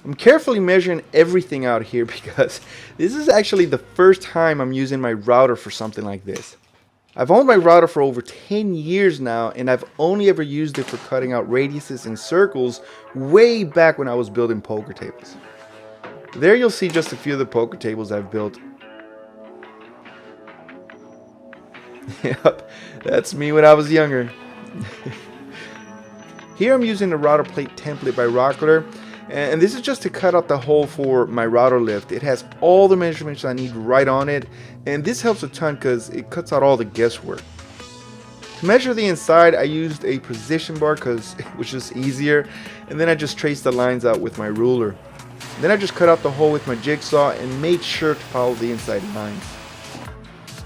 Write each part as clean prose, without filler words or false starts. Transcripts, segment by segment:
I'm carefully measuring everything out here because this is actually the first time I'm using my router for something like this. I've owned my router for over 10 years now, and I've only ever used it for cutting out radiuses and circles way back when I was building poker tables. There you'll see just a few of the poker tables I've built. Yep, that's me when I was younger. Here I'm using the router plate template by Rockler, and this is just to cut out the hole for my router lift. It has all the measurements I need right on it, and this helps a ton because it cuts out all the guesswork. To measure the inside, I used a position bar because it was just easier, and then I just traced the lines out with my ruler. Then I just cut out the hole with my jigsaw and made sure to follow the inside lines.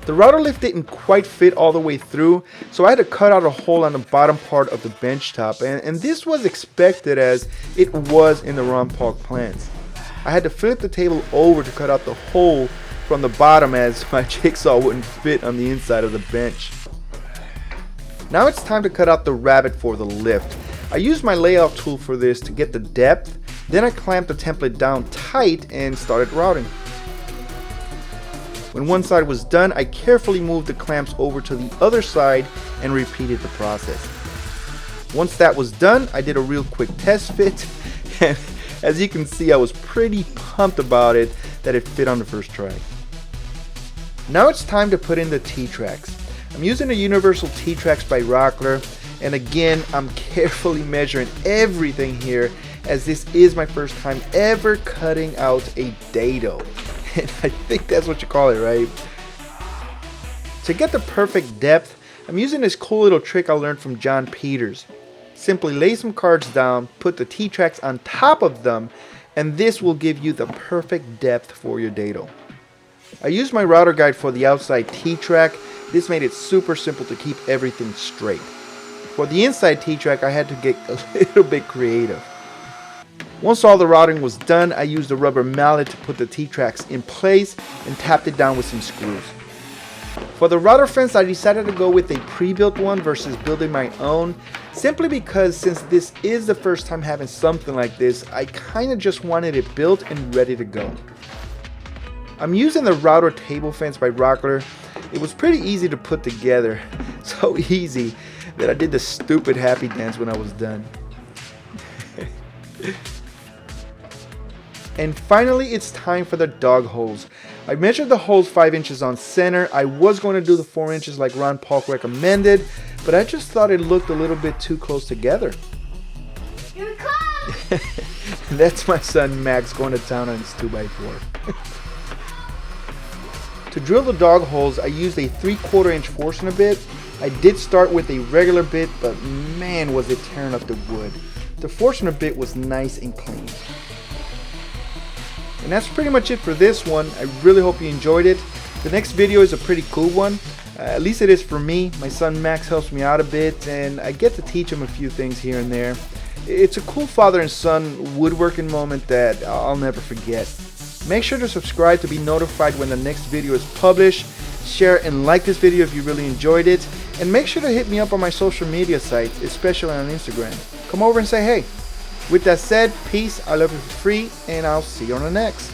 The router lift didn't quite fit all the way through, so I had to cut out a hole on the bottom part of the bench top, and this was expected as it was in the Ron Paulk plans. I had to flip the table over to cut out the hole from the bottom as my jigsaw wouldn't fit on the inside of the bench. Now it's time to cut out the rabbet for the lift. I used my layout tool for this to get the depth, then I clamped the template down tight and started routing. When one side was done, I carefully moved the clamps over to the other side and repeated the process. Once that was done, I did a real quick test fit, and as you can see, I was pretty pumped about it that it fit on the first try. Now it's time to put in the T-tracks. I'm using the universal T-tracks by Rockler, and again, I'm carefully measuring everything here as this is my first time ever cutting out a dado. And I think that's what you call it, right? To get the perfect depth, I'm using this cool little trick I learned from John Peters. Simply lay some cards down, put the T-tracks on top of them, and this will give you the perfect depth for your dado. I used my router guide for the outside T-track. This made it super simple to keep everything straight. For the inside T-track, I had to get a little bit creative. Once all the routing was done, I used a rubber mallet to put the T-tracks in place and tapped it down with some screws. For the router fence, I decided to go with a pre-built one versus building my own, simply because since this is the first time having something like this, I kind of just wanted it built and ready to go. I'm using the router table fence by Rockler. It was pretty easy to put together, so easy that I did the stupid happy dance when I was done. And finally, it's time for the dog holes. I measured the holes 5 inches on center. I was going to do the 4 inches like Ron Paulk recommended, but I just thought it looked a little bit too close together. You're caught! That's my son Max going to town on his 2x4. To drill the dog holes, I used a 3/4 inch Forstner bit. I did start with a regular bit, but man was it tearing up the wood. The Forstner bit was nice and clean. And that's pretty much it for this one. I really hope you enjoyed it. The next video is a pretty cool one. At least it is for me. My son Max helps me out a bit, and I get to teach him a few things here and there. It's a cool father and son woodworking moment that I'll never forget. Make sure to subscribe to be notified when the next video is published. Share and like this video if you really enjoyed it. And make sure to hit me up on my social media sites, especially on Instagram. Come over and say hey. With that said, peace, I love you for free, and I'll see you on the next.